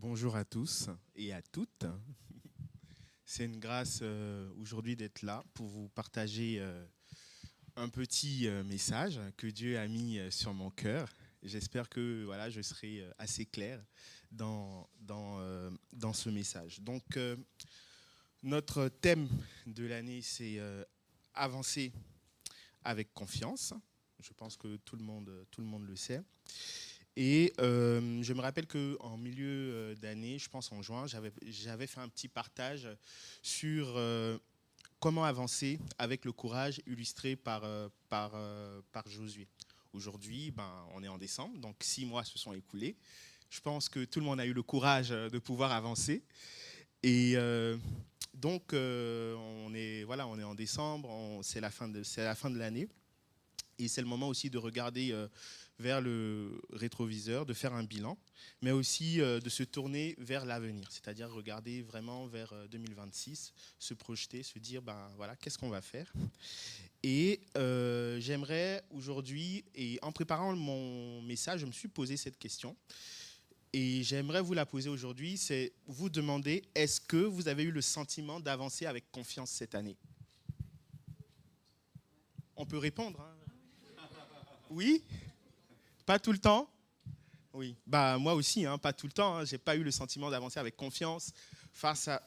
Bonjour à tous et à toutes. C'est une grâce aujourd'hui d'être là pour vous partager un petit message que Dieu a mis sur mon cœur. J'espère que voilà, je serai assez clair dans ce message. Donc, notre thème de l'année, c'est avancer avec confiance. Je pense que tout le monde le sait. Et je me rappelle qu'en milieu d'année, je pense en juin, j'avais fait un petit partage sur comment avancer avec le courage illustré par Josué. Aujourd'hui, on est en décembre, donc 6 mois se sont écoulés. Je pense que tout le monde a eu le courage de pouvoir avancer. Et on est en décembre, c'est la fin de l'année. Et c'est le moment aussi de regarder vers le rétroviseur, de faire un bilan, mais aussi de se tourner vers l'avenir, c'est-à-dire regarder vraiment vers 2026, se projeter, se dire, voilà, qu'est-ce qu'on va faire. Et j'aimerais aujourd'hui, et en préparant mon message, je me suis posé cette question, et j'aimerais vous la poser aujourd'hui, c'est vous demander, est-ce que vous avez eu le sentiment d'avancer avec confiance cette année? On peut répondre, hein. Oui? Pas tout le temps? Oui. Moi aussi, hein, pas tout le temps. Hein. Je n'ai pas eu le sentiment d'avancer avec confiance face à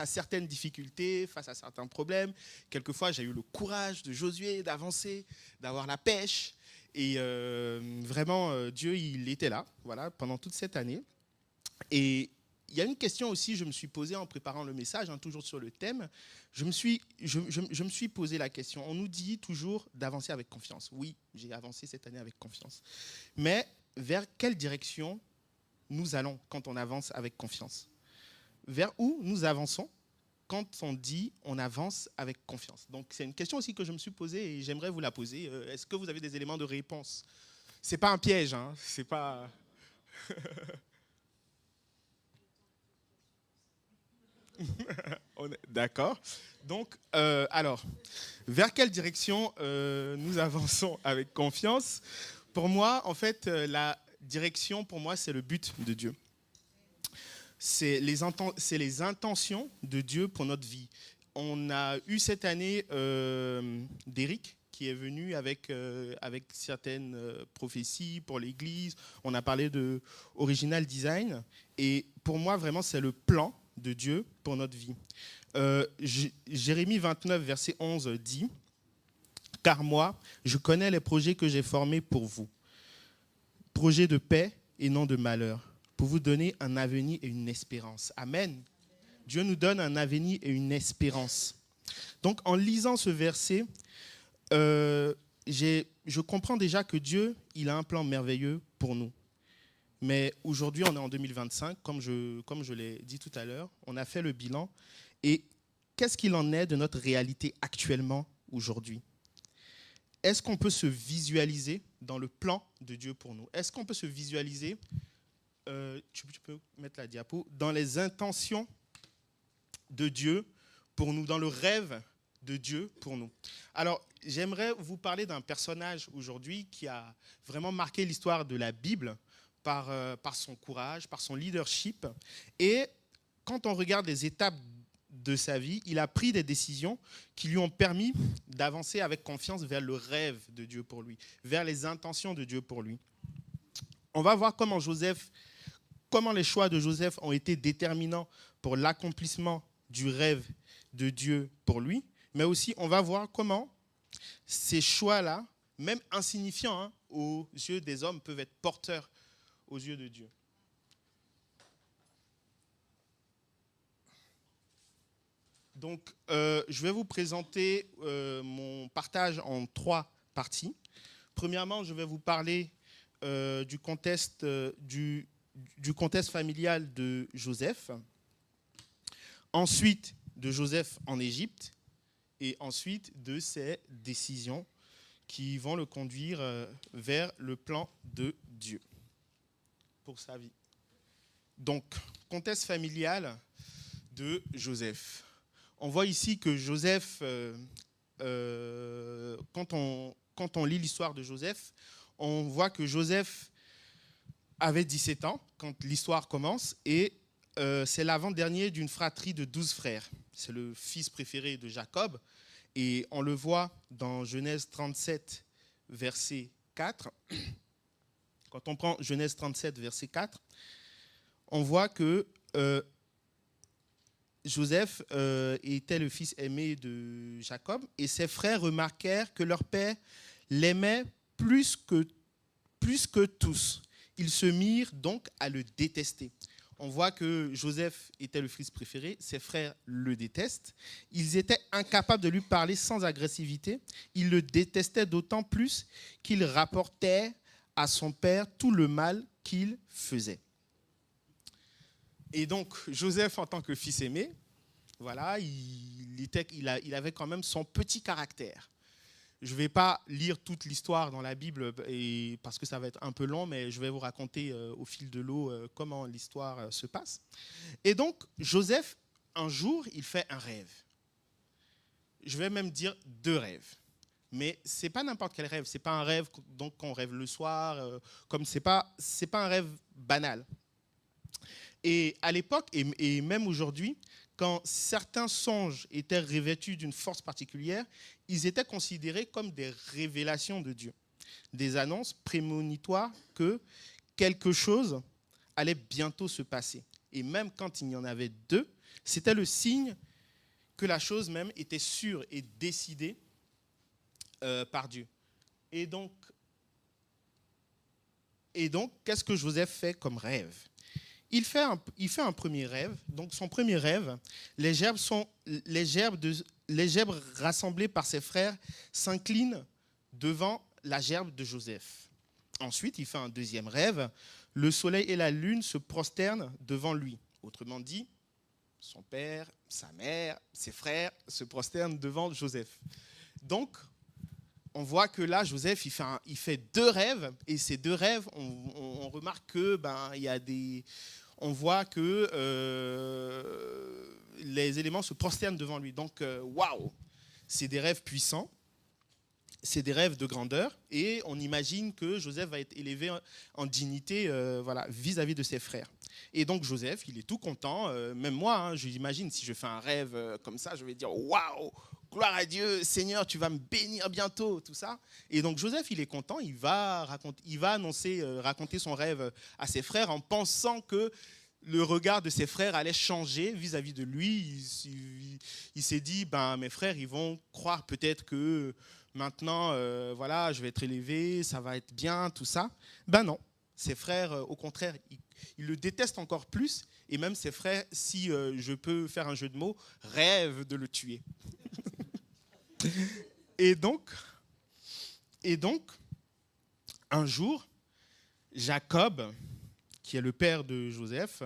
certaines difficultés, face à certains problèmes. Quelquefois, j'ai eu le courage de Josué, d'avancer, d'avoir la pêche. Et vraiment, Dieu, il était là, voilà, pendant toute cette année. Et il y a une question aussi, je me suis posée en préparant le message, hein, toujours sur le thème. Je me suis posé la question. On nous dit toujours d'avancer avec confiance. Oui, j'ai avancé cette année avec confiance. Mais vers quelle direction nous allons quand on avance avec confiance? Vers où nous avançons quand on dit on avance avec confiance? Donc c'est une question aussi que je me suis posée et j'aimerais vous la poser. Est-ce que vous avez des éléments de réponse? C'est pas un piège, hein, c'est pas... D'accord. Donc, alors, vers quelle direction nous avançons avec confiance? Pour moi, en fait, la direction, pour moi, c'est le but de Dieu. C'est les intentions de Dieu pour notre vie. On a eu cette année d'Éric qui est venu avec certaines prophéties pour l'Église. On a parlé de Original Design. Et pour moi, vraiment, c'est le plan de Dieu pour notre vie. Jérémie 29, verset 11 dit « Car moi, je connais les projets que j'ai formés pour vous, projets de paix et non de malheur, pour vous donner un avenir et une espérance. » Amen. Dieu nous donne un avenir et une espérance. Donc, en lisant ce verset, je comprends déjà que Dieu, il a un plan merveilleux pour nous. Mais aujourd'hui, on est en 2025, comme je l'ai dit tout à l'heure. On a fait le bilan. Et qu'est-ce qu'il en est de notre réalité actuellement, aujourd'hui? Est-ce qu'on peut se visualiser dans le plan de Dieu pour nous? Est-ce qu'on peut se visualiser, tu peux mettre la diapo, dans les intentions de Dieu pour nous, dans le rêve de Dieu pour nous? Alors, j'aimerais vous parler d'un personnage aujourd'hui qui a vraiment marqué l'histoire de la Bible par son courage, par son leadership. Et quand on regarde les étapes de sa vie, il a pris des décisions qui lui ont permis d'avancer avec confiance vers le rêve de Dieu pour lui, vers les intentions de Dieu pour lui. On va voir comment les choix de Joseph ont été déterminants pour l'accomplissement du rêve de Dieu pour lui, mais aussi on va voir comment ces choix-là, même insignifiants hein, aux yeux des hommes, peuvent être porteurs aux yeux de Dieu. Donc, je vais vous présenter mon partage en 3 parties. Premièrement, je vais vous parler du contexte familial de Joseph. Ensuite, de Joseph en Égypte. Et ensuite, de ses décisions qui vont le conduire vers le plan de Dieu pour sa vie. Donc, contexte familial de Joseph. On voit ici que Joseph, quand on lit l'histoire de Joseph, on voit que Joseph avait 17 ans quand l'histoire commence et c'est l'avant-dernier d'une fratrie de 12 frères. C'est le fils préféré de Jacob et on le voit dans Genèse 37, verset 4. Quand on prend Genèse 37, verset 4, on voit que Joseph était le fils aimé de Jacob et ses frères remarquèrent que leur père l'aimait plus que tous. Ils se mirent donc à le détester. On voit que Joseph était le fils préféré, ses frères le détestent. Ils étaient incapables de lui parler sans agressivité. Ils le détestaient d'autant plus qu'il rapportait à son père tout le mal qu'il faisait. Et donc, Joseph, en tant que fils aimé, voilà, il avait quand même son petit caractère. Je ne vais pas lire toute l'histoire dans la Bible parce que ça va être un peu long, mais je vais vous raconter au fil de l'eau comment l'histoire se passe. Et donc, Joseph, un jour, il fait un rêve. Je vais même dire 2 rêves. Mais ce n'est pas n'importe quel rêve. Ce n'est pas un rêve donc, qu'on rêve le soir. Comme ce n'est pas un rêve banal. Et à l'époque, et même aujourd'hui, quand certains songes étaient revêtus d'une force particulière, ils étaient considérés comme des révélations de Dieu, des annonces prémonitoires que quelque chose allait bientôt se passer. Et même quand il y en avait 2, c'était le signe que la chose même était sûre et décidée par Dieu. Et donc, qu'est-ce que Joseph fait comme rêve ? Il fait un premier rêve. Donc, son premier rêve, les gerbes rassemblées par ses frères s'inclinent devant la gerbe de Joseph. Ensuite, il fait un deuxième rêve. Le soleil et la lune se prosternent devant lui. Autrement dit, son père, sa mère, ses frères se prosternent devant Joseph. Donc, on voit que là, Joseph, il fait 2 rêves. Et ces 2 rêves, on remarque que il y a des... On voit que les éléments se prosternent devant lui. Donc, waouh, c'est des rêves puissants, c'est des rêves de grandeur, et on imagine que Joseph va être élevé en dignité vis-à-vis de ses frères. Et donc Joseph, il est tout content, même moi, j'imagine si je fais un rêve comme ça, je vais dire waouh, gloire à Dieu, Seigneur, tu vas me bénir bientôt, tout ça. Et donc Joseph, il est content, il va raconter son rêve à ses frères en pensant que le regard de ses frères allait changer vis-à-vis de lui. Il s'est dit, mes frères, ils vont croire peut-être que maintenant, je vais être élevé, ça va être bien, tout ça. Non, ses frères, au contraire, ils le détestent encore plus. Et même ses frères, si je peux faire un jeu de mots, rêvent de le tuer. Et donc, un jour, Jacob, qui est le père de Joseph,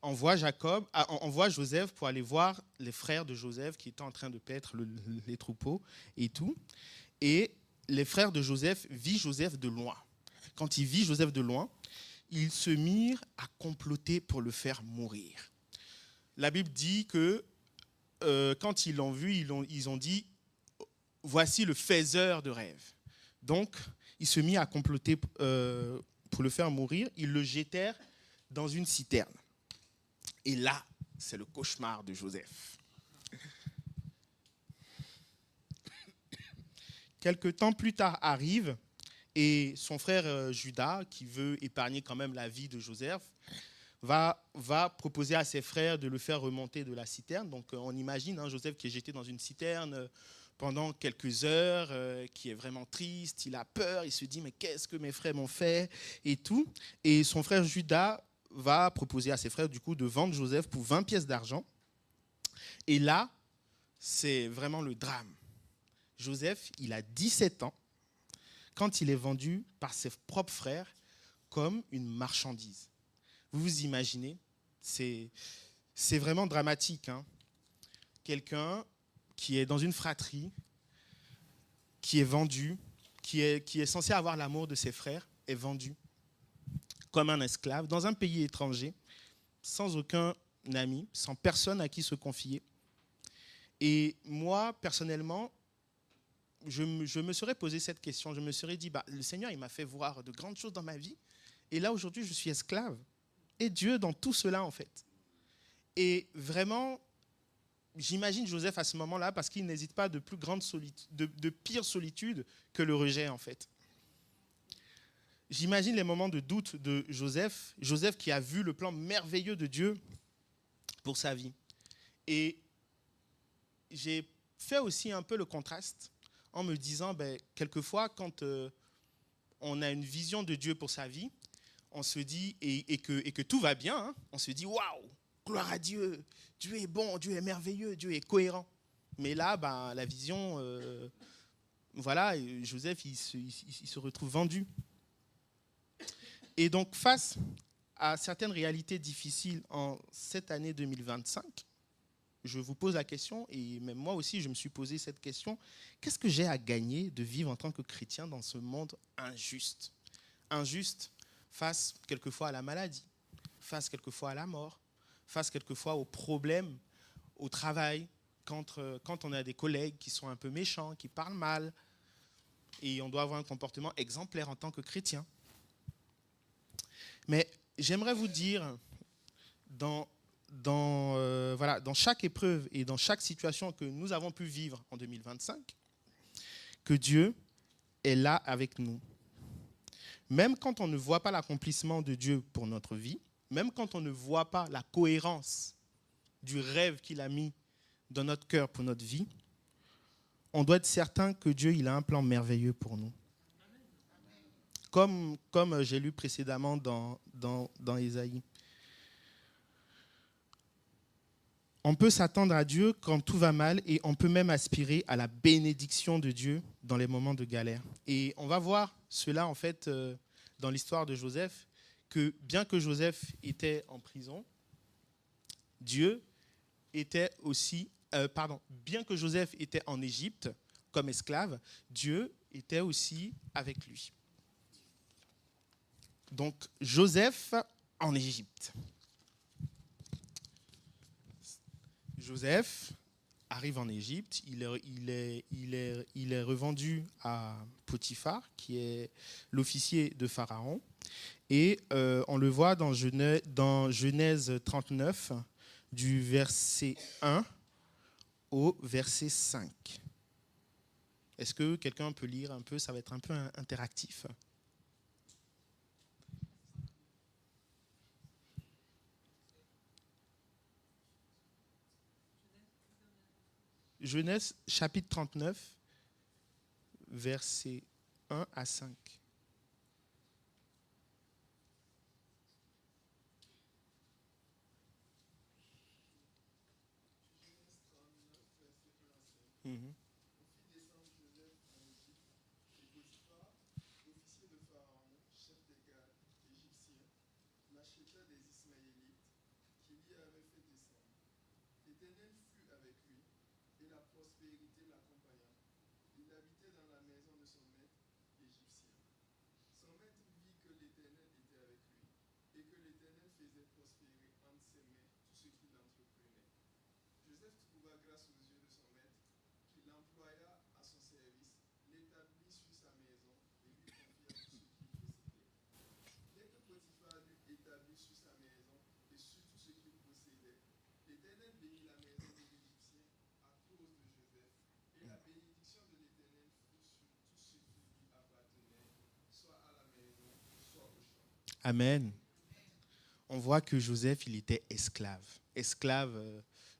envoie Joseph pour aller voir les frères de Joseph qui étaient en train de paître les troupeaux et tout. Et les frères de Joseph vit Joseph de loin. Quand ils vit Joseph de loin, ils se mirent à comploter pour le faire mourir. La Bible dit que quand ils l'ont vu, ils ont dit « Voici le faiseur de rêves ». Donc, ils se mirent à comploter pour le faire mourir. Ils le jetèrent dans une citerne. Et là, c'est le cauchemar de Joseph. Quelque temps plus tard arrive, et son frère Judas, qui veut épargner quand même la vie de Joseph, va proposer à ses frères de le faire remonter de la citerne. Donc on imagine Joseph qui est jeté dans une citerne pendant quelques heures, qui est vraiment triste, il a peur, il se dit mais qu'est-ce que mes frères m'ont fait et tout. Et son frère Judas va proposer à ses frères du coup de vendre Joseph pour 20 pièces d'argent. Et là, c'est vraiment le drame. Joseph, il a 17 ans quand il est vendu par ses propres frères comme une marchandise. Vous vous imaginez, c'est vraiment dramatique. Quelqu'un qui est dans une fratrie, qui est vendu, qui est censé avoir l'amour de ses frères, est vendu comme un esclave dans un pays étranger, sans aucun ami, sans personne à qui se confier. Et moi, personnellement, je me serais posé cette question. Je me serais dit, le Seigneur, il m'a fait voir de grandes choses dans ma vie. Et là, aujourd'hui, je suis esclave. Et Dieu dans tout cela, en fait. Et vraiment, j'imagine Joseph à ce moment-là, parce qu'il n'hésite pas de plus grande de pire solitude que le rejet, en fait. J'imagine les moments de doute de Joseph, Joseph qui a vu le plan merveilleux de Dieu pour sa vie. Et j'ai fait aussi un peu le contraste en me disant, quelquefois, quand on a une vision de Dieu pour sa vie, on se dit, et que tout va bien, hein, on se dit, waouh, gloire à Dieu, Dieu est bon, Dieu est merveilleux, Dieu est cohérent. Mais là, la vision, voilà, Joseph, il se retrouve vendu. Et donc, face à certaines réalités difficiles en cette année 2025, je vous pose la question, et même moi aussi, je me suis posé cette question, qu'est-ce que j'ai à gagner de vivre en tant que chrétien dans ce monde injuste? Injuste face quelquefois à la maladie, face quelquefois à la mort, face quelquefois aux problèmes au travail, quand on a des collègues qui sont un peu méchants, qui parlent mal, et on doit avoir un comportement exemplaire en tant que chrétien. Mais j'aimerais vous dire, dans chaque épreuve et dans chaque situation que nous avons pu vivre en 2025, que Dieu est là avec nous. Même quand on ne voit pas l'accomplissement de Dieu pour notre vie, même quand on ne voit pas la cohérence du rêve qu'il a mis dans notre cœur pour notre vie, on doit être certain que Dieu il a un plan merveilleux pour nous. Comme j'ai lu précédemment dans Ésaïe. On peut s'attendre à Dieu quand tout va mal et on peut même aspirer à la bénédiction de Dieu dans les moments de galère. Et on va voir cela en fait dans l'histoire de Joseph, que bien que Joseph était en prison, Dieu était aussi, bien que Joseph était en Égypte comme esclave, Dieu était aussi avec lui. Donc Joseph en Égypte. Joseph arrive en Égypte, il est revendu à Potiphar, qui est l'officier de Pharaon. Et on le voit dans Genèse 39, du verset 1 au verset 5. Est-ce que quelqu'un peut lire un peu? Ça va être un peu interactif. Genèse chapitre 39, versets 1 à 5. Mm-hmm. Amen. On voit que Joseph, il était esclave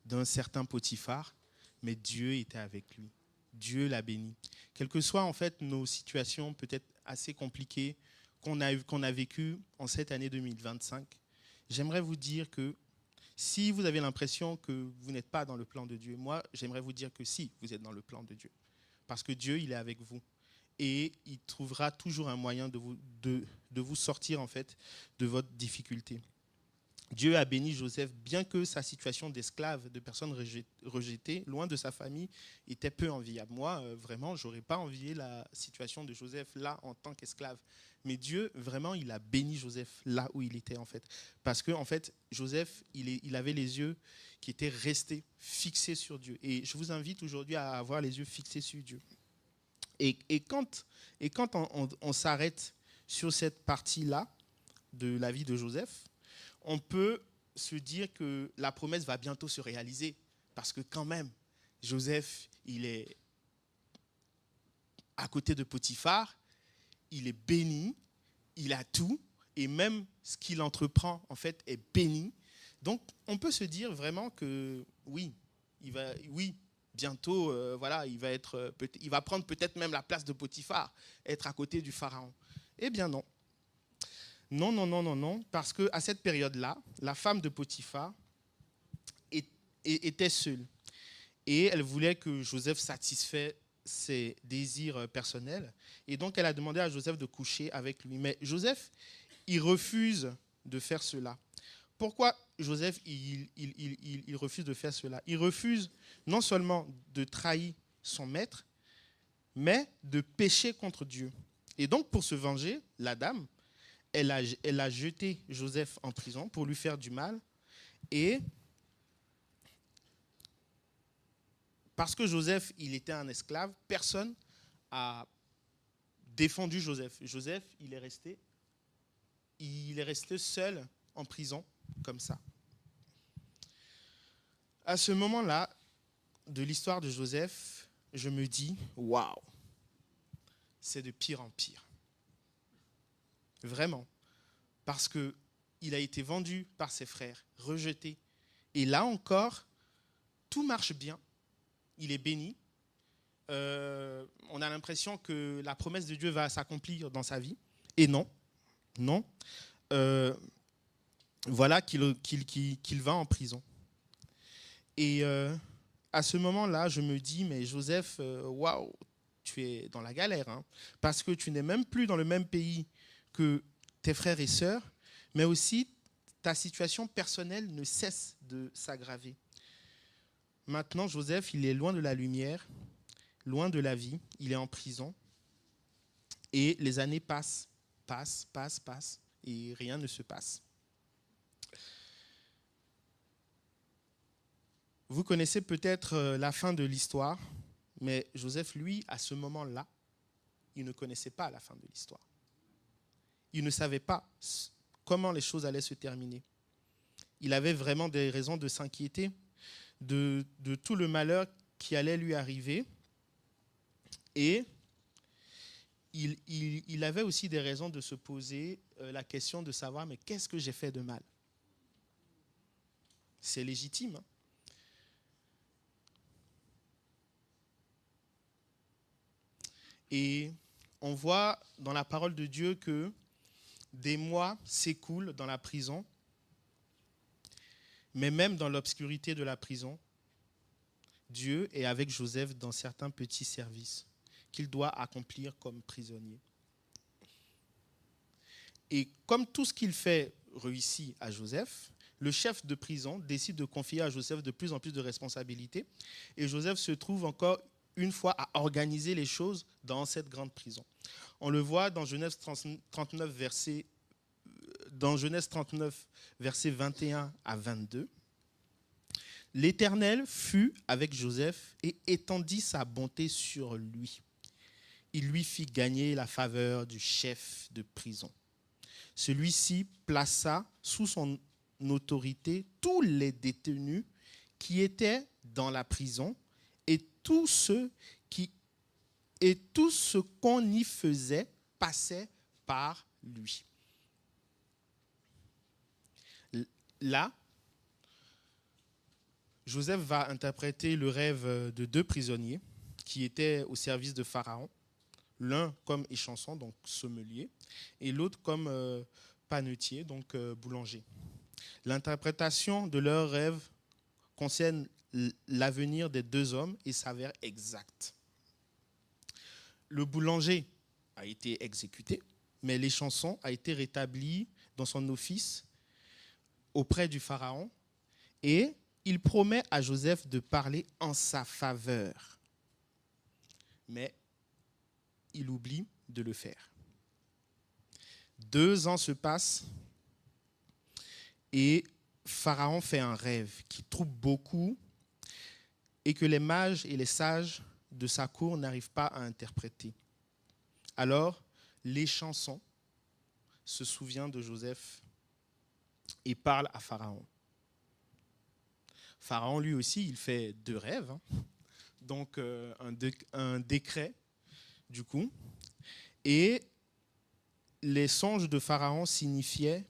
d'un certain Potiphar, mais Dieu était avec lui. Dieu l'a béni. Quelles que soient en fait nos situations peut-être assez compliquées qu'on a vécues en cette année 2025, j'aimerais vous dire que si vous avez l'impression que vous n'êtes pas dans le plan de Dieu, moi, j'aimerais vous dire que si, vous êtes dans le plan de Dieu. Parce que Dieu, il est avec vous. Et il trouvera toujours un moyen de vous sortir en fait de votre difficulté. Dieu a béni Joseph, bien que sa situation d'esclave, de personne rejetée, loin de sa famille, était peu enviable. Moi, vraiment, je n'aurais pas envié la situation de Joseph là en tant qu'esclave. Mais Dieu, vraiment, il a béni Joseph là où il était en fait. Parce que en fait, Joseph, il avait les yeux qui étaient restés fixés sur Dieu. Et je vous invite aujourd'hui à avoir les yeux fixés sur Dieu. Et quand on s'arrête sur cette partie-là, de la vie de Joseph, on peut se dire que la promesse va bientôt se réaliser. Parce que quand même, Joseph, il est à côté de Potiphar, il est béni, il a tout, et même ce qu'il entreprend, en fait, est béni. Donc, on peut se dire vraiment que oui, bientôt, voilà, il va prendre peut-être même la place de Potiphar, être à côté du Pharaon. Eh bien non. Non, non, non, non, non, parce qu'à cette période-là, la femme de Potiphar était seule. Et elle voulait que Joseph satisfait ses désirs personnels. Et donc, elle a demandé à Joseph de coucher avec lui. Mais Joseph, il refuse de faire cela. Pourquoi Joseph, il refuse de faire cela? Il refuse non seulement de trahir son maître, mais de pécher contre Dieu. Et donc, pour se venger, la dame, elle a jeté Joseph en prison pour lui faire du mal. Et parce que Joseph, il était un esclave, personne n'a défendu Joseph. Joseph, il est resté seul en prison, comme ça. À ce moment-là de l'histoire de Joseph, je me dis, waouh, c'est de pire en pire. Vraiment. Parce qu'il a été vendu par ses frères, rejeté. Et là encore, tout marche bien. Il est béni. On a l'impression que la promesse de Dieu va s'accomplir dans sa vie. Et non. Non. Voilà qu'il va en prison. Et à ce moment-là, je me dis, mais Joseph, waouh, tu es dans la galère. Hein, parce que tu n'es même plus dans le même pays que tes frères et sœurs, mais aussi ta situation personnelle ne cesse de s'aggraver. Maintenant, Joseph, il est loin de la lumière, loin de la vie, il est en prison, et les années passent, et rien ne se passe. Vous connaissez peut-être la fin de l'histoire, mais Joseph, lui, à ce moment-là, il ne connaissait pas la fin de l'histoire. Il ne savait pas comment les choses allaient se terminer. Il avait vraiment des raisons de s'inquiéter de tout le malheur qui allait lui arriver. Et il avait aussi des raisons de se poser la question de savoir, mais qu'est-ce que j'ai fait de mal? C'est légitime. Hein? Et on voit dans la parole de Dieu que des mois s'écoulent dans la prison, mais même dans l'obscurité de la prison, Dieu est avec Joseph dans certains petits services qu'il doit accomplir comme prisonnier. Et comme tout ce qu'il fait réussit à Joseph, le chef de prison décide de confier à Joseph de plus en plus de responsabilités. Et Joseph se trouve encore une fois à organiser les choses dans cette grande prison. On le voit dans Genèse 39, versets 21 à 22. L'Éternel fut avec Joseph et étendit sa bonté sur lui. Il lui fit gagner la faveur du chef de prison. Celui-ci plaça sous son autorité tous les détenus qui étaient dans la prison et tout ce qu'on y faisait passait par lui. Là, Joseph va interpréter le rêve de deux prisonniers qui étaient au service de Pharaon, l'un comme échanson, donc sommelier, et l'autre comme panetier, donc boulanger. L'interprétation de leur rêve concerne l'avenir des deux hommes et s'avère exacte. Le boulanger a été exécuté, mais l'échanson a été rétabli dans son office auprès du Pharaon et il promet à Joseph de parler en sa faveur. Mais il oublie de le faire. 2 ans se passent et Pharaon fait un rêve qui trouble beaucoup et que les mages et les sages de sa cour n'arrivent pas à interpréter. Alors, l'échanson se souvient de Joseph et parle à Pharaon. Pharaon, lui aussi, il fait 2 rêves. Donc, un décret, du coup. Et les songes de Pharaon signifiaient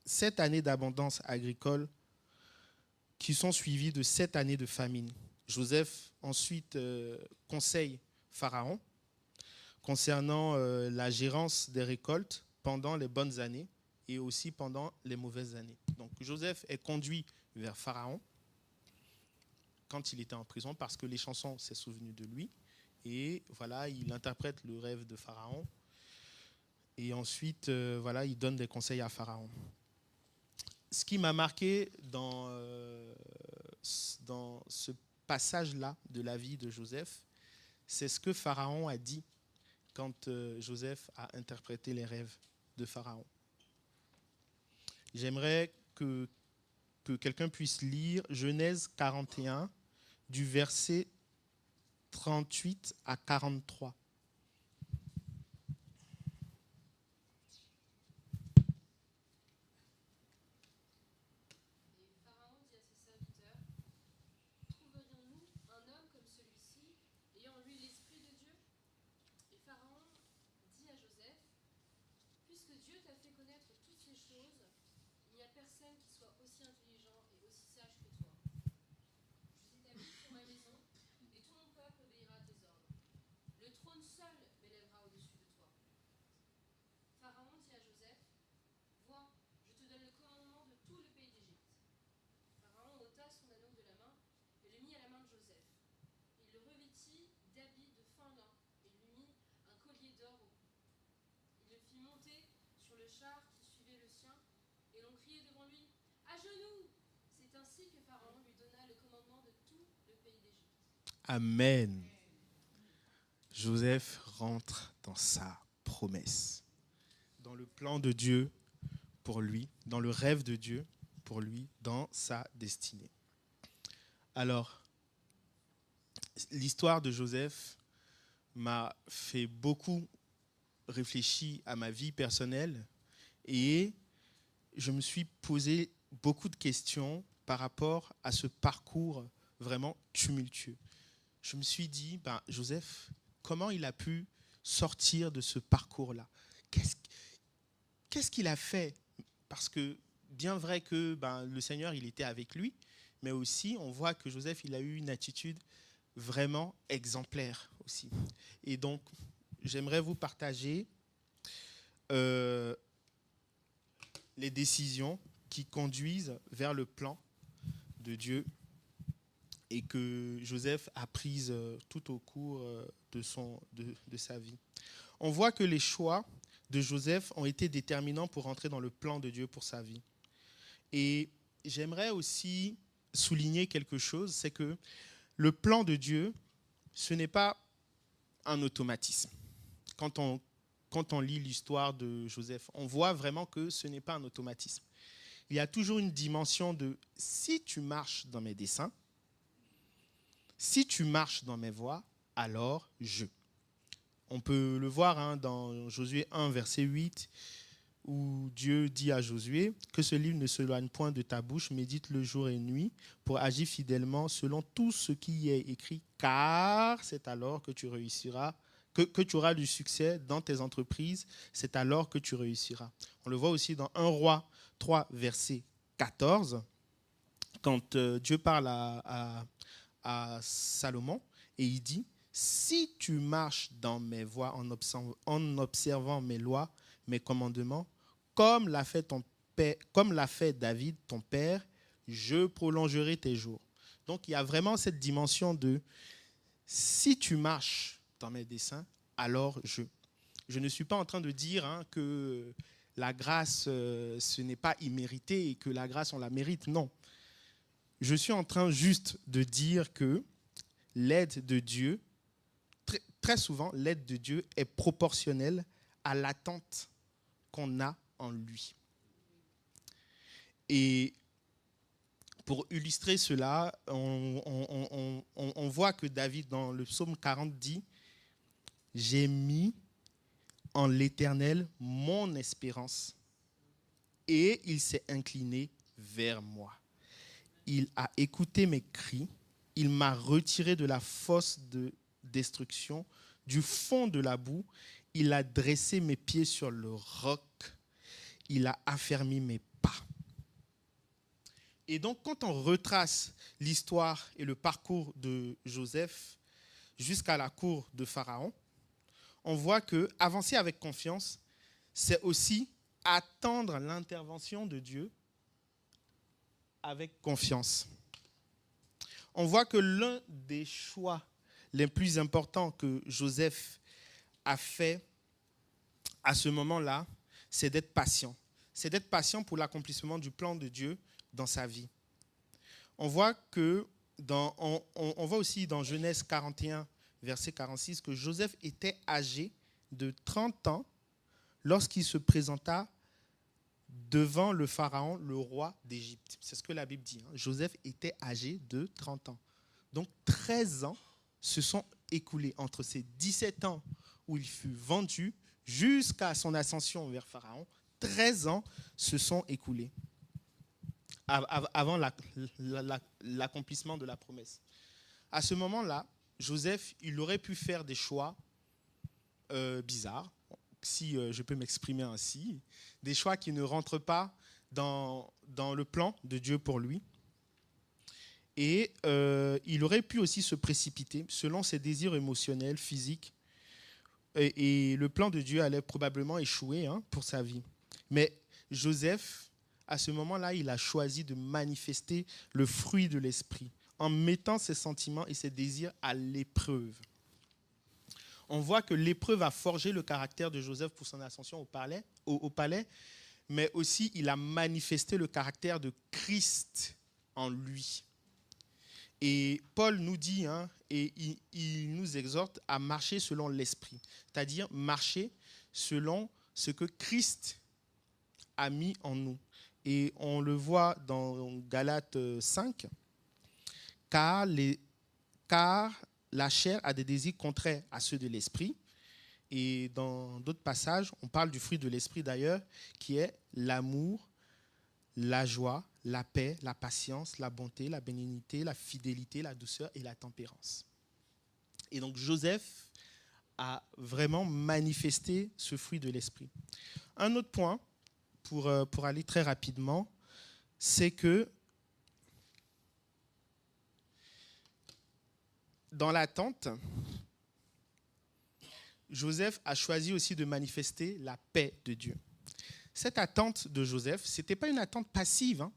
7 années d'abondance agricole qui sont suivies de 7 années de famine. Joseph ensuite conseille Pharaon concernant la gérance des récoltes pendant les bonnes années et aussi pendant les mauvaises années. Donc Joseph est conduit vers Pharaon quand il était en prison parce que les chansons s'est souvenu de lui. Et voilà, il interprète le rêve de Pharaon. Et ensuite, voilà, il donne des conseils à Pharaon. Ce qui m'a marqué dans ce passage-là de la vie de Joseph, c'est ce que Pharaon a dit quand Joseph a interprété les rêves de Pharaon. J'aimerais que quelqu'un puisse lire Genèse 41, du verset 38 à 43. Amen. Joseph rentre dans sa promesse, dans le plan de Dieu pour lui, dans le rêve de Dieu pour lui, dans sa destinée. Alors, l'histoire de Joseph m'a fait beaucoup réfléchir à ma vie personnelle et je me suis posé beaucoup de questions par rapport à ce parcours vraiment tumultueux. Je me suis dit, Joseph, comment il a pu sortir de ce parcours-là? Qu'est-ce qu'il a fait? Parce que bien vrai que le Seigneur, il était avec lui, mais aussi on voit que Joseph, il a eu une attitude vraiment exemplaire aussi. Et donc, j'aimerais vous partager les décisions qui conduisent vers le plan de Dieu et que Joseph a prises tout au cours de sa vie. On voit que les choix de Joseph ont été déterminants pour entrer dans le plan de Dieu pour sa vie. Et j'aimerais aussi souligner quelque chose, c'est que le plan de Dieu, ce n'est pas un automatisme. Quand on lit l'histoire de Joseph, on voit vraiment que ce n'est pas un automatisme. Il y a toujours une dimension de « si tu marches dans mes desseins, si tu marches dans mes voies, alors je ». On peut le voir dans Josué 1, verset 8, où Dieu dit à Josué que ce livre ne s'éloigne point de ta bouche, médite-le jour et nuit pour agir fidèlement selon tout ce qui y est écrit, car c'est alors que tu réussiras, que tu auras du succès dans tes entreprises, c'est alors que tu réussiras. On le voit aussi dans 1 Roi 3, verset 14, quand Dieu parle à Salomon et il dit « Si tu marches dans mes voies en observant mes lois, mes commandements, comme l'a fait David, ton père, je prolongerai tes jours. » Donc, il y a vraiment cette dimension de « si tu marches dans mes desseins, alors je ». Je ne suis pas en train de dire que la grâce, ce n'est pas immérité et que la grâce, on la mérite. Non. Je suis en train juste de dire que l'aide de Dieu, très souvent, l'aide de Dieu est proportionnelle à l'attente qu'on a en lui. Et pour illustrer cela, on voit que David, dans le psaume 40, dit « J'ai mis en l'Éternel mon espérance, et il s'est incliné vers moi. Il a écouté mes cris, il m'a retiré de la fosse de destruction, du fond de la boue, il a dressé mes pieds sur le roc, il a affermi mes pas. Et donc, quand on retrace l'histoire et le parcours de Joseph jusqu'à la cour de Pharaon, on voit que avancer avec confiance, c'est aussi attendre l'intervention de Dieu avec confiance. On voit que l'un des choix les plus importants que Joseph a fait à ce moment-là, c'est d'être patient. C'est d'être patient pour l'accomplissement du plan de Dieu dans sa vie. On voit on voit aussi dans Genèse 41, verset 46, que Joseph était âgé de 30 ans lorsqu'il se présenta devant le Pharaon, le roi d'Égypte. C'est ce que la Bible dit. Joseph était âgé de 30 ans. Donc 13 ans se sont écoulés entre ces 17 ans où il fut vendu jusqu'à son ascension vers Pharaon. 13 ans se sont écoulés avant l'accomplissement de la promesse. À ce moment-là, Joseph, il aurait pu faire des choix bizarres, si je peux m'exprimer ainsi, des choix qui ne rentrent pas dans le plan de Dieu pour lui. Et il aurait pu aussi se précipiter selon ses désirs émotionnels, physiques, et le plan de Dieu allait probablement échouer pour sa vie. Mais Joseph, à ce moment-là, il a choisi de manifester le fruit de l'esprit en mettant ses sentiments et ses désirs à l'épreuve. On voit que l'épreuve a forgé le caractère de Joseph pour son ascension au palais, mais aussi il a manifesté le caractère de Christ en lui. Et Paul nous dit, et il nous exhorte à marcher selon l'esprit, c'est-à-dire marcher selon ce que Christ a mis en nous. Et on le voit dans Galates 5, car la chair a des désirs contraires à ceux de l'esprit. Et dans d'autres passages, on parle du fruit de l'esprit d'ailleurs, qui est l'amour, la joie, la paix, la patience, la bonté, la bénignité, la fidélité, la douceur et la tempérance. Et donc Joseph a vraiment manifesté ce fruit de l'esprit. Un autre point, pour aller très rapidement, c'est que dans l'attente, Joseph a choisi aussi de manifester la paix de Dieu. Cette attente de Joseph, ce n'était pas une attente passive.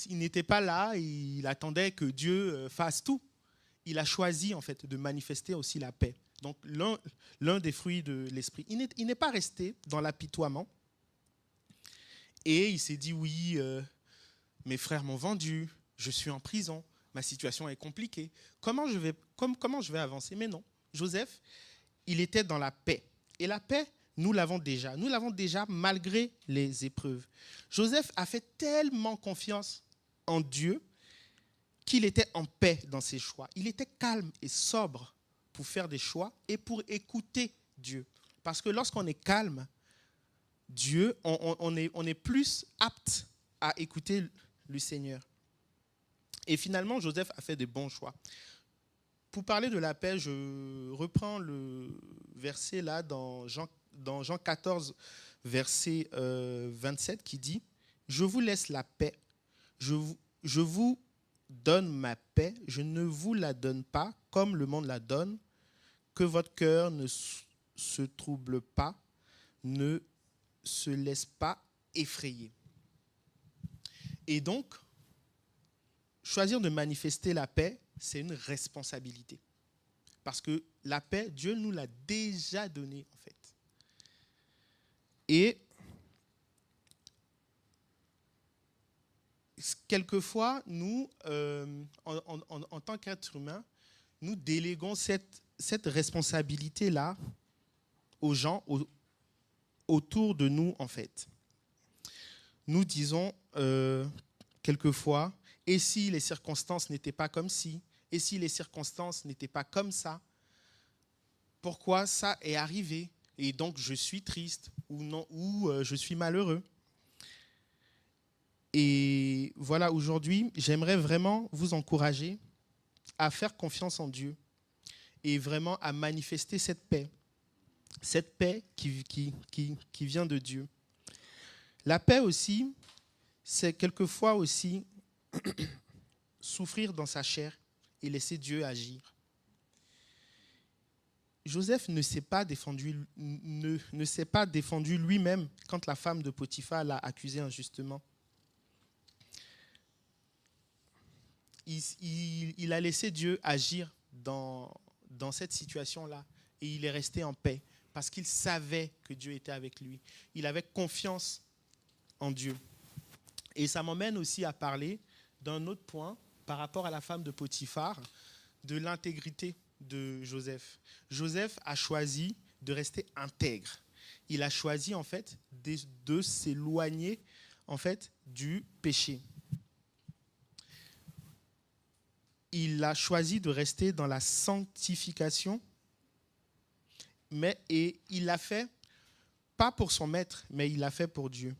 Il n'était pas là, il attendait que Dieu fasse tout. Il a choisi en fait de manifester aussi la paix. Donc l'un des fruits de l'esprit. Il n'est pas resté dans l'apitoiement. Et il s'est dit, oui, mes frères m'ont vendu, je suis en prison, ma situation est compliquée. Comment je vais avancer? Mais non, Joseph, il était dans la paix. Et la paix, nous l'avons déjà. Nous l'avons déjà malgré les épreuves. Joseph a fait tellement confiance en Dieu qu'il était en paix dans ses choix. Il était calme et sobre pour faire des choix et pour écouter Dieu. Parce que lorsqu'on est calme, Dieu, on est plus apte à écouter le Seigneur. Et finalement, Joseph a fait des bons choix. Pour parler de la paix, je reprends le verset là dans Jean 14, verset 27, qui dit « Je vous laisse la paix, je vous donne ma paix, je ne vous la donne pas comme le monde la donne, que votre cœur ne se trouble pas, ne se laisse pas effrayer. » Et donc, choisir de manifester la paix, c'est une responsabilité. Parce que la paix, Dieu nous l'a déjà donnée, en fait. Et quelquefois, nous, en tant qu'être humain, nous déléguons cette responsabilité-là aux gens autour de nous, en fait. Nous disons quelquefois, et si les circonstances n'étaient pas comme ci, et si les circonstances n'étaient pas comme ça, pourquoi ça est arrivé? Et donc, je suis triste ou non, ou je suis malheureux. Et voilà, aujourd'hui, j'aimerais vraiment vous encourager à faire confiance en Dieu et vraiment à manifester cette paix qui vient de Dieu. La paix aussi, c'est quelquefois aussi souffrir dans sa chair et laisser Dieu agir. Joseph ne s'est pas défendu lui-même quand la femme de Potiphar l'a accusé injustement. Il a laissé Dieu agir dans cette situation-là et il est resté en paix parce qu'il savait que Dieu était avec lui. Il avait confiance en Dieu. Et ça m'emmène aussi à parler d'un autre point par rapport à la femme de Potiphar, de l'intégrité de Joseph. Joseph a choisi de rester intègre. Il a choisi en fait de s'éloigner en fait du péché. Il a choisi de rester dans la sanctification, et il l'a fait pas pour son maître, mais il l'a fait pour Dieu.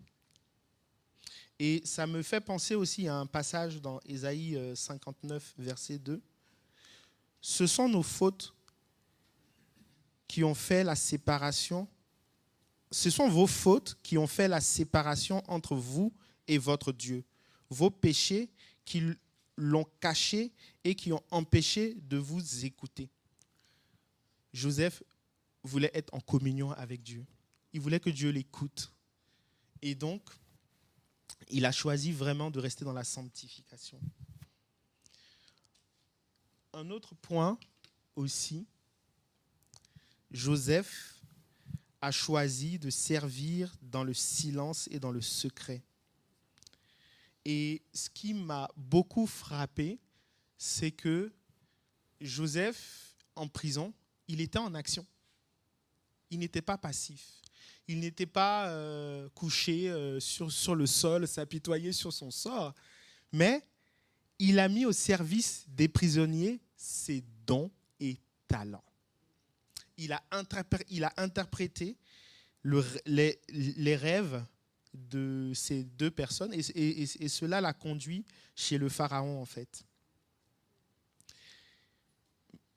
Et ça me fait penser aussi à un passage dans Ésaïe 59, verset 2. Ce sont nos fautes qui ont fait la séparation. Ce sont vos fautes qui ont fait la séparation entre vous et votre Dieu. Vos péchés qui l'ont caché et qui ont empêché de vous écouter. Joseph voulait être en communion avec Dieu. Il voulait que Dieu l'écoute. Et donc, il a choisi vraiment de rester dans la sanctification. Un autre point aussi, Joseph a choisi de servir dans le silence et dans le secret. Et ce qui m'a beaucoup frappé, c'est que Joseph, en prison, il était en action. Il n'était pas passif. Il n'était pas couché sur le sol, s'apitoyer sur son sort. Mais il a mis au service des prisonniers ses dons et talents. Il a interprété les rêves de ces deux personnes et cela l'a conduit chez le pharaon en fait.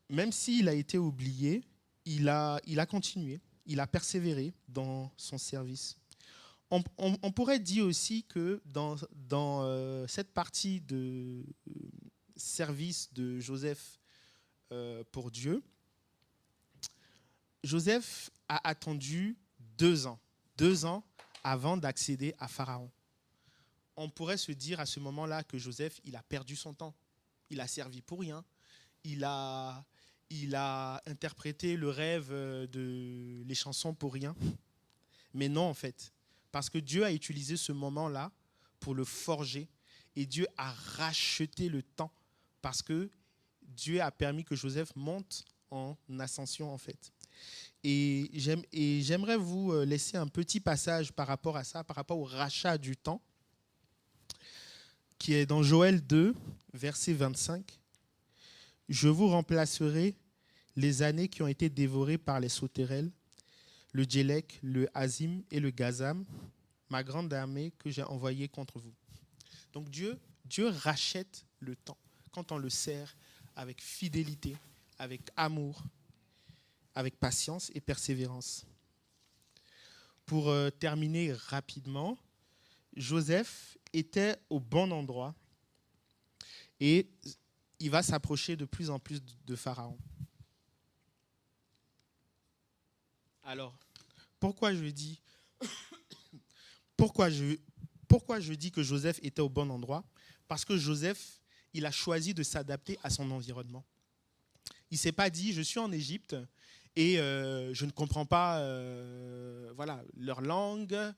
Même s'il a été oublié, il a continué, il a persévéré dans son service. On pourrait dire aussi que dans cette partie de service de Joseph pour Dieu, Joseph a attendu 2 ans. 2 ans avant d'accéder à Pharaon. On pourrait se dire à ce moment-là que Joseph, il a perdu son temps. Il a servi pour rien. Il a interprété le rêve les chansons pour rien. Mais non, en fait. Parce que Dieu a utilisé ce moment-là pour le forger. Et Dieu a racheté le temps. Parce que Dieu a permis que Joseph monte en ascension, en fait. Et j'aimerais vous laisser un petit passage par rapport à ça, par rapport au rachat du temps, qui est dans Joël 2, verset 25. Je vous remplacerai les années qui ont été dévorées par les sauterelles, le Djélek, le Azim et le Gazam, ma grande armée que j'ai envoyée contre vous. Donc Dieu rachète le temps quand on le sert avec fidélité, avec amour, avec patience et persévérance. Pour terminer rapidement, Joseph était au bon endroit et il va s'approcher de plus en plus de Pharaon. Alors, pourquoi je dis que Joseph était au bon endroit? Parce que Joseph, il a choisi de s'adapter à son environnement. Il ne s'est pas dit, je suis en Égypte et je ne comprends pas leur langue,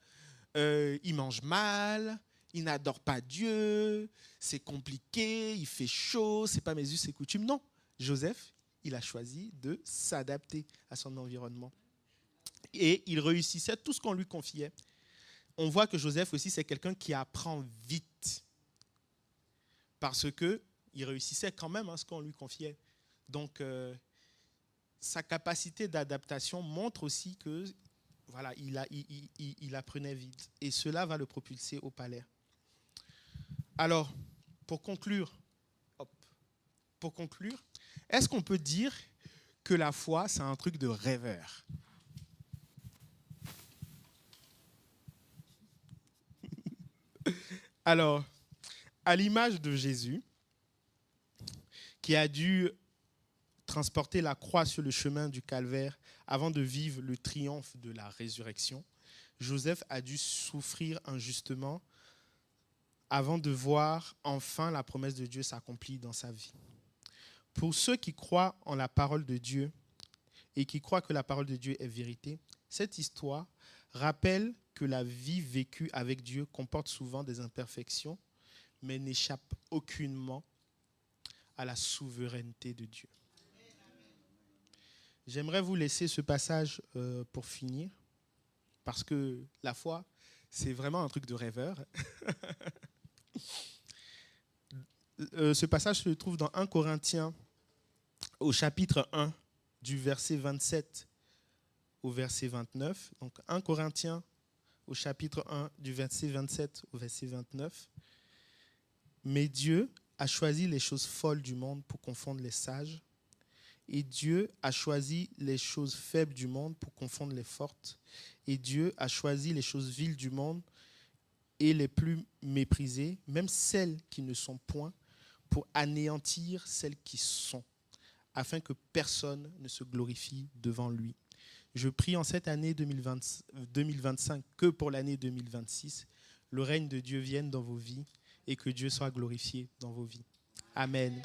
ils mangent mal, ils n'adorent pas Dieu, c'est compliqué, il fait chaud, ce n'est pas mes us et coutumes. Non, Joseph, il a choisi de s'adapter à son environnement. Et il réussissait tout ce qu'on lui confiait. On voit que Joseph aussi, c'est quelqu'un qui apprend vite. Parce qu'il réussissait quand même à ce qu'on lui confiait. Donc, sa capacité d'adaptation montre aussi que voilà, il apprenait vite. Et cela va le propulser au palais. Alors, pour conclure, est-ce qu'on peut dire que la foi, c'est un truc de rêveur? Alors, à l'image de Jésus, qui a dû transporter la croix sur le chemin du calvaire avant de vivre le triomphe de la résurrection, Joseph a dû souffrir injustement avant de voir enfin la promesse de Dieu s'accomplir dans sa vie. Pour ceux qui croient en la parole de Dieu et qui croient que la parole de Dieu est vérité, cette histoire rappelle que la vie vécue avec Dieu comporte souvent des imperfections, mais n'échappe aucunement à la souveraineté de Dieu. J'aimerais vous laisser ce passage pour finir, parce que la foi, c'est vraiment un truc de rêveur. Ce passage se trouve dans 1 Corinthiens, au chapitre 1, du verset 27 au verset 29. Donc 1 Corinthiens, au chapitre 1, du verset 27 au verset 29. Mais Dieu a choisi les choses folles du monde pour confondre les sages. Et Dieu a choisi les choses faibles du monde pour confondre les fortes. Et Dieu a choisi les choses viles du monde et les plus méprisées, même celles qui ne sont point, pour anéantir celles qui sont, afin que personne ne se glorifie devant lui. Je prie en cette année 2025 que pour l'année 2026, le règne de Dieu vienne dans vos vies et que Dieu soit glorifié dans vos vies. Amen.